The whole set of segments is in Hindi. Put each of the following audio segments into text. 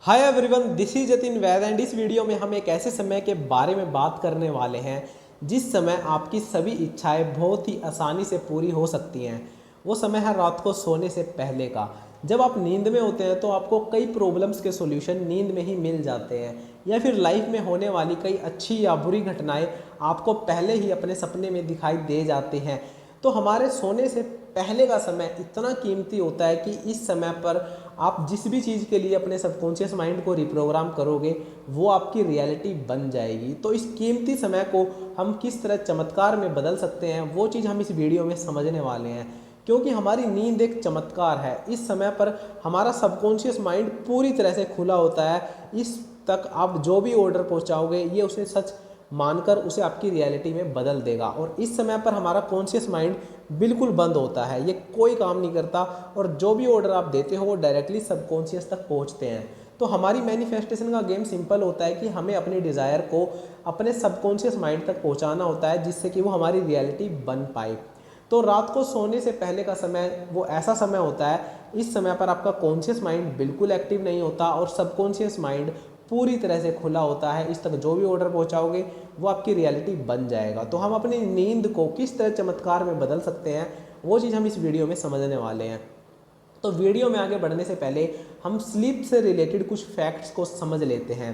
Hi everyone, this is Jatin Vaid and इस वीडियो में हम एक ऐसे समय के बारे में बात करने वाले हैं जिस समय आपकी सभी इच्छाएं बहुत ही आसानी से पूरी हो सकती हैं। वो समय है रात को सोने से पहले का। जब आप नींद में होते हैं तो आपको कई प्रॉब्लम्स के सॉल्यूशन नींद में ही मिल जाते हैं, या फिर लाइफ में होने वाली कई अच्छी या बुरी घटनाएं आपको पहले ही अपने सपने में दिखाई दे जाते हैं। तो हमारे सोने से पहले का समय इतना कीमती होता है कि इस समय पर आप जिस भी चीज़ के लिए अपने सबकॉन्शियस माइंड को रिप्रोग्राम करोगे वो आपकी रियलिटी बन जाएगी। तो इस कीमती समय को हम किस तरह चमत्कार में बदल सकते हैं वो चीज़ हम इस वीडियो में समझने वाले हैं, क्योंकि हमारी नींद एक चमत्कार है। इस समय पर हमारा सबकॉन्शियस माइंड पूरी तरह से खुला होता है। इस तक आप जो भी ऑर्डर पहुंचाओगे ये उसे सच मानकर उसे आपकी रियलिटी में बदल देगा। और इस समय पर हमारा कॉन्शियस माइंड बिल्कुल बंद होता है, ये कोई काम नहीं करता, और जो भी ऑर्डर आप देते हो वो डायरेक्टली सबकॉन्शियस तक पहुंचते हैं। तो हमारी मैनिफेस्टेशन का गेम सिंपल होता है कि हमें अपनी डिज़ायर को अपने सबकॉन्शियस माइंड तक पहुंचाना होता है, जिससे कि वो हमारी रियलिटी बन पाए। तो रात को सोने से पहले का समय वो ऐसा समय होता है, इस समय पर आपका कॉन्शियस माइंड बिल्कुल एक्टिव नहीं होता और सबकॉन्शियस माइंड पूरी तरह से खुला होता है। इस तक जो भी ऑर्डर पहुंचाओगे वो आपकी रियलिटी बन जाएगा। तो हम अपनी नींद को किस तरह चमत्कार में बदल सकते हैं वो चीज़ हम इस वीडियो में समझने वाले हैं। तो वीडियो में आगे बढ़ने से पहले हम स्लीप से रिलेटेड कुछ फैक्ट्स को समझ लेते हैं।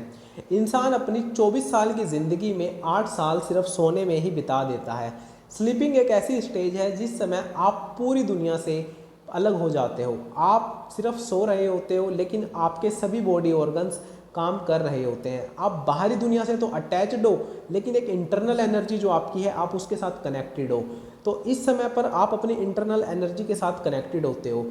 इंसान अपनी 24 साल की ज़िंदगी में 8 साल सिर्फ सोने में ही बिता देता है। स्लीपिंग एक ऐसी स्टेज है जिस समय आप पूरी दुनिया से अलग हो जाते हो। आप सिर्फ सो रहे होते हो, लेकिन आपके सभी बॉडी ऑर्गन्स काम कर रहे होते हैं। आप बाहरी दुनिया से तो अटैच्ड हो, लेकिन एक इंटरनल एनर्जी जो आपकी है आप उसके साथ कनेक्टेड हो। तो इस समय पर आप अपनी इंटरनल एनर्जी के साथ कनेक्टेड होते हो।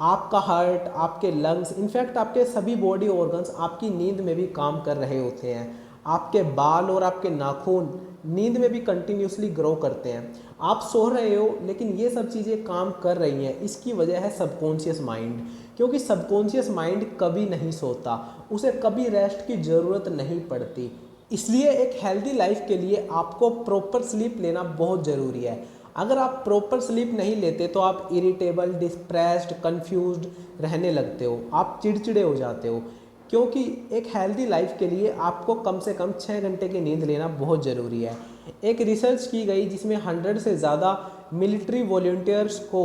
आपका हार्ट, आपके लंग्स, इनफैक्ट आपके सभी बॉडी ऑर्गन्स आपकी नींद में भी काम कर रहे होते हैं। आपके बाल और आपके नाखून नींद में भी कंटिन्यूसली ग्रो करते हैं। आप सो रहे हो लेकिन ये सब चीज़ें काम कर रही हैं। इसकी वजह है सबकॉन्शियस माइंड, क्योंकि सबकॉन्शियस माइंड कभी नहीं सोता, उसे कभी रेस्ट की ज़रूरत नहीं पड़ती। इसलिए एक हेल्दी लाइफ के लिए आपको प्रॉपर स्लीप लेना बहुत ज़रूरी है। अगर आप प्रॉपर स्लीप नहीं लेते तो आप इरिटेबल, डिस्प्रेस्ड, कंफ्यूज्ड रहने लगते हो, आप चिड़चिड़े हो जाते हो। क्योंकि एक हेल्दी लाइफ के लिए आपको कम से कम 6 घंटे की नींद लेना बहुत ज़रूरी है। एक रिसर्च की गई जिसमें 100 से ज़्यादा मिलिट्री वॉलंटियर्स को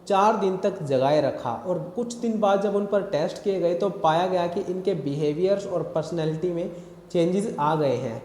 4 दिन तक जगाए रखा, और कुछ दिन बाद जब उन पर टेस्ट किए गए तो पाया गया कि इनके बिहेवियर्स और पर्सनैलिटी में चेंजेस आ गए हैं।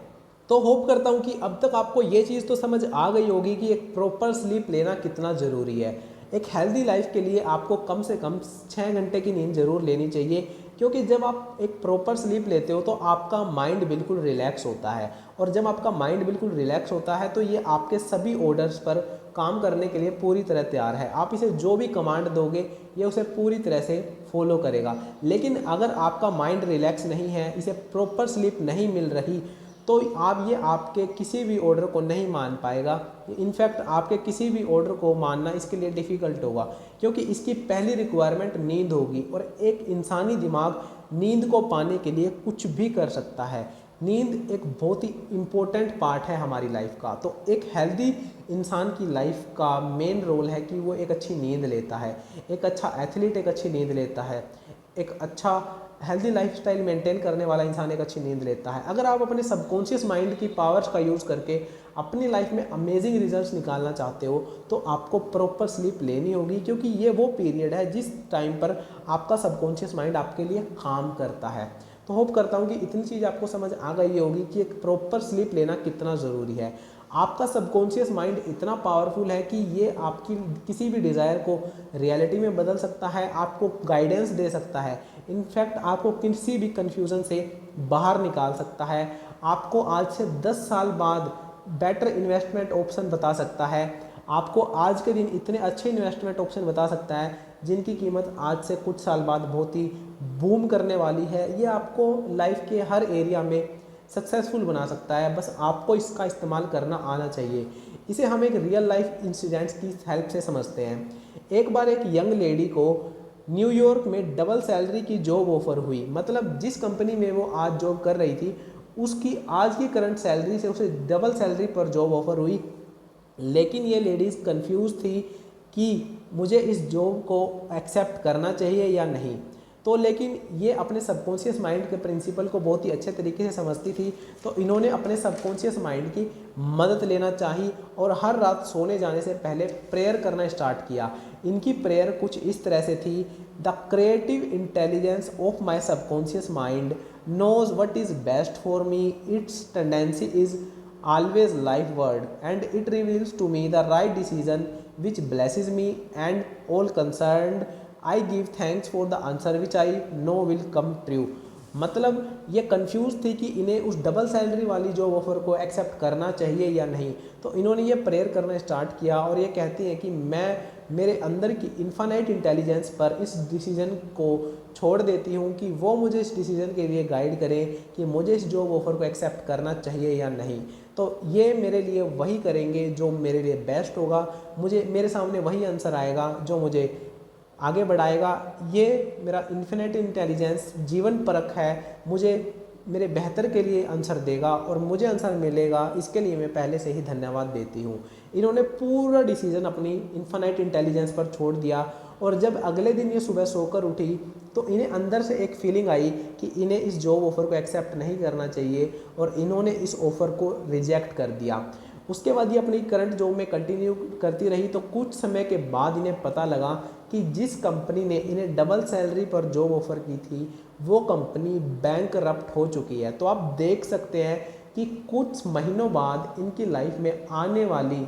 तो होप करता हूँ कि अब तक आपको ये चीज़ तो समझ आ गई होगी कि एक प्रॉपर स्लीप लेना कितना ज़रूरी है। एक हेल्दी लाइफ के लिए आपको कम से कम 6 घंटे की नींद ज़रूर लेनी चाहिए, क्योंकि जब आप एक प्रॉपर स्लीप लेते हो तो आपका माइंड बिल्कुल रिलैक्स होता है, और जब आपका माइंड बिल्कुल रिलैक्स होता है तो ये आपके सभी ऑर्डर्स पर काम करने के लिए पूरी तरह तैयार है। आप इसे जो भी कमांड दोगे ये उसे पूरी तरह से फॉलो करेगा। लेकिन अगर आपका माइंड रिलैक्स नहीं है, इसे प्रॉपर स्लीप नहीं मिल रही, तो आप ये आपके किसी भी ऑर्डर को नहीं मान पाएगा। इनफैक्ट आपके किसी भी ऑर्डर को मानना इसके लिए डिफ़िकल्ट होगा, क्योंकि इसकी पहली रिक्वायरमेंट नींद होगी, और एक इंसानी दिमाग नींद को पाने के लिए कुछ भी कर सकता है। नींद एक बहुत ही इम्पोर्टेंट पार्ट है हमारी लाइफ का। तो एक हेल्दी इंसान की लाइफ का मेन रोल है कि वो एक अच्छी नींद लेता है। एक अच्छा एथलीट एक अच्छी नींद लेता है। एक अच्छा हेल्दी लाइफस्टाइल मेंटेन करने वाला इंसान एक अच्छी नींद लेता है। अगर आप अपने सबकॉन्शियस माइंड की पावर्स का यूज़ करके अपनी लाइफ में अमेजिंग रिजल्ट्स निकालना चाहते हो तो आपको प्रॉपर स्लीप लेनी होगी, क्योंकि ये वो पीरियड है जिस टाइम पर आपका सबकॉन्शियस माइंड आपके लिए काम करता है। तो होप करता हूँ कि इतनी चीज़ आपको समझ आ गई होगी कि एक प्रॉपर स्लीप लेना कितना ज़रूरी है। आपका सबकॉन्शियस माइंड इतना पावरफुल है कि ये आपकी किसी भी डिज़ायर को रियलिटी में बदल सकता है, आपको गाइडेंस दे सकता है, इनफैक्ट आपको किसी भी कन्फ्यूज़न से बाहर निकाल सकता है, आपको आज से 10 साल बाद बेटर इन्वेस्टमेंट ऑप्शन बता सकता है, आपको आज के दिन इतने अच्छे इन्वेस्टमेंट ऑप्शन बता सकता है जिनकी कीमत आज से कुछ साल बाद बहुत ही बूम करने वाली है। ये आपको लाइफ के हर एरिया में सक्सेसफुल बना सकता है, बस आपको इसका इस्तेमाल करना आना चाहिए। इसे हम एक रियल लाइफ इंसिडेंट्स की हेल्प से समझते हैं। एक बार एक यंग लेडी को न्यूयॉर्क में डबल सैलरी की जॉब ऑफर हुई, मतलब जिस कंपनी में वो आज जॉब कर रही थी उसकी आज की करंट सैलरी से उसे डबल सैलरी पर जॉब ऑफर हुई। लेकिन ये लेडीज़ कंफ्यूज थी कि मुझे इस जॉब को एक्सेप्ट करना चाहिए या नहीं। तो लेकिन ये अपने सबकॉन्शियस माइंड के प्रिंसिपल को बहुत ही अच्छे तरीके से समझती थी, तो इन्होंने अपने सबकॉन्शियस माइंड की मदद लेना चाहिए और हर रात सोने जाने से पहले प्रेयर करना स्टार्ट किया। इनकी प्रेयर कुछ इस तरह से थी: the creative intelligence of my subconscious mind knows what is best for me, its tendency is always lifeward, and it reveals to me the right decision which blesses me and all concerned. I give thanks for the answer which I know will come true. मतलब ये कंफ्यूज थी कि इन्हें उस डबल सैलरी वाली जॉब ऑफर को एक्सेप्ट करना चाहिए या नहीं। तो इन्होंने ये प्रेयर करना स्टार्ट किया और ये कहती हैं कि मैं मेरे अंदर की इन्फानाइट इंटेलिजेंस पर इस डिसीजन को छोड़ देती हूँ कि वो मुझे इस डिसीजन के लिए गाइड करें कि मुझे इस जॉब ऑफर को एक्सेप्ट करना चाहिए या नहीं। तो ये मेरे लिए वही करेंगे जो मेरे लिए बेस्ट होगा, मुझे मेरे सामने वही आंसर आएगा जो मुझे आगे बढ़ाएगा। ये मेरा इन्फिनिट इंटेलिजेंस जीवन परख है, मुझे मेरे बेहतर के लिए आंसर देगा और मुझे आंसर मिलेगा, इसके लिए मैं पहले से ही धन्यवाद देती हूँ। इन्होंने पूरा डिसीजन अपनी इन्फिनिट इंटेलिजेंस पर छोड़ दिया और जब अगले दिन ये सुबह सोकर उठी तो इन्हें अंदर से एक फीलिंग आई कि इन्हें इस जॉब ऑफ़र को एक्सेप्ट नहीं करना चाहिए और इन्होंने इस ऑफ़र को रिजेक्ट कर दिया। उसके बाद ये अपनी करंट जॉब में कंटिन्यू करती रही। तो कुछ समय के बाद इन्हें पता लगा कि जिस कंपनी ने इन्हें डबल सैलरी पर जॉब ऑफ़र की थी वो कंपनी बैंकरप्ट हो चुकी है। तो आप देख सकते हैं कि कुछ महीनों बाद इनकी लाइफ में आने वाली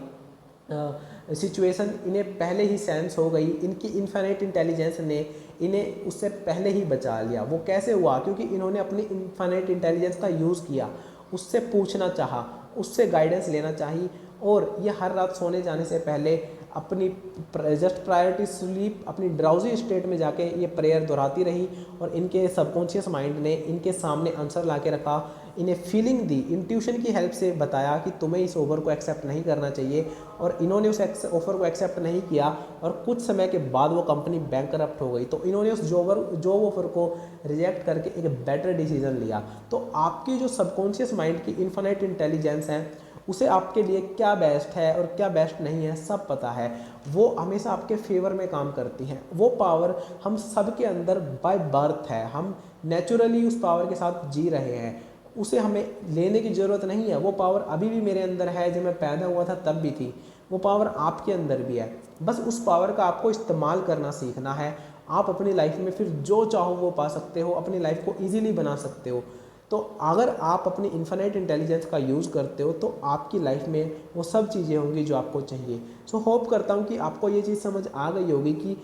सिचुएशन इन्हें पहले ही सेंस हो गई। इनकी इन्फिनिट इंटेलिजेंस ने इन्हें उससे पहले ही बचा लिया। वो कैसे हुआ? क्योंकि इन्होंने अपनी इन्फिनिट इंटेलिजेंस का यूज़ किया, उससे पूछना चाहा, उससे गाइडेंस लेना चाहिए और ये हर रात सोने जाने से पहले अपनी जस्ट प्रायर टू स्लीप अपनी ड्राउजी स्टेट में जाके ये प्रेयर दोहराती रही और इनके सबकॉन्शियस माइंड ने इनके सामने आंसर ला के रखा, इन्हें फीलिंग दी, इंट्यूशन की हेल्प से बताया कि तुम्हें इस ऑफर को एक्सेप्ट नहीं करना चाहिए और इन्होंने उस ऑफर को एक्सेप्ट नहीं किया और कुछ समय के बाद वो कंपनी बैंकरप्ट हो गई। तो इन्होंने उस जॉब ऑफर को रिजेक्ट करके एक बेटर डिसीजन लिया। तो आपकी जो सबकॉन्शियस माइंड की इन्फिनिट इंटेलिजेंस है उसे आपके लिए क्या बेस्ट है और क्या बेस्ट नहीं है सब पता है। वो हमेशा आपके फेवर में काम करती हैं। वो पावर हम सब के अंदर बाय बर्थ है, हम नेचुरली उस पावर के साथ जी रहे हैं, उसे हमें लेने की ज़रूरत नहीं है। वो पावर अभी भी मेरे अंदर है, जब मैं पैदा हुआ था तब भी थी। वो पावर आपके अंदर भी है, बस उस पावर का आपको इस्तेमाल करना सीखना है। आप अपनी लाइफ में फिर जो चाहो वो पा सकते हो, अपनी लाइफ को ईजिली बना सकते हो। तो अगर आप अपनी इन्फिनिट इंटेलिजेंस का यूज़ करते हो तो आपकी लाइफ में वो सब चीज़ें होंगी जो आपको चाहिए। सो होप करता हूँ कि आपको ये चीज़ समझ आ गई होगी कि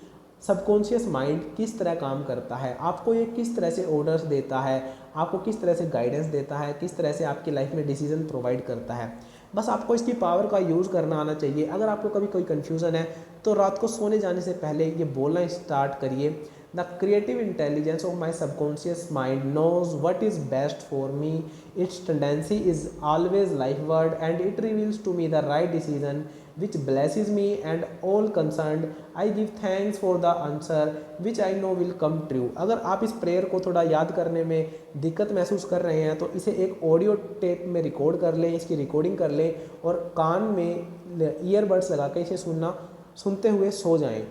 सबकॉन्शियस माइंड किस तरह काम करता है, आपको ये किस तरह से ऑर्डर्स देता है, आपको किस तरह से गाइडेंस देता है, किस तरह से आपकी लाइफ में डिसीजन प्रोवाइड करता है। बस आपको इसकी पावर का यूज़ करना आना चाहिए। अगर आपको कभी कोई कन्फ्यूज़न है तो रात को सोने जाने से पहले ये बोलना स्टार्ट करिए: the creative intelligence of my subconscious mind knows what is best for me, its tendency is always lifeward and it reveals to me the right decision which blesses me and all concerned. I give thanks for the answer which I know will come true. अगर आप इस प्रेयर को थोड़ा याद करने में दिक्कत महसूस कर रहे हैं तो इसे एक ऑडियो टेप में रिकॉर्ड कर लें, इसकी रिकॉर्डिंग कर लें और कान में ईयरबड्स लगा के इसे सुनते हुए सो जाएं।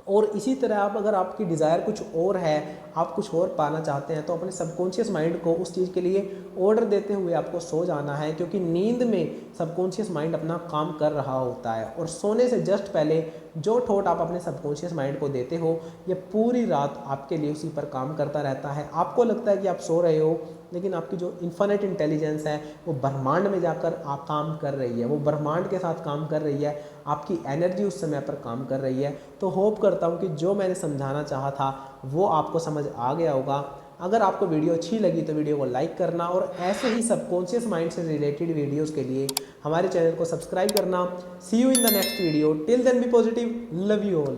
और इसी तरह आप अगर आपकी डिज़ायर कुछ और है, आप कुछ और पाना चाहते हैं तो अपने सबकॉन्शियस माइंड को उस चीज़ के लिए ऑर्डर देते हुए आपको सो जाना है, क्योंकि नींद में सबकॉन्शियस माइंड अपना काम कर रहा होता है। और सोने से जस्ट पहले जो थॉट आप अपने सबकॉन्शियस माइंड को देते हो ये पूरी रात आपके लिए उसी पर काम करता रहता है। आपको लगता है कि आप सो रहे हो, लेकिन आपकी जो इन्फिनिट इंटेलिजेंस है वो ब्रह्मांड में जाकर आप काम कर रही है, वो ब्रह्मांड के साथ काम कर रही है, आपकी एनर्जी उस समय पर काम कर रही है। तो होप करता हूँ कि जो मैंने समझाना चाहा था वो आपको समझ आ गया होगा। अगर आपको वीडियो अच्छी लगी तो वीडियो को लाइक करना और ऐसे ही सबकॉन्शियस माइंड से रिलेटेड वीडियोस के लिए हमारे चैनल को सब्सक्राइब करना। See you in the next video, till then be positive, love you all.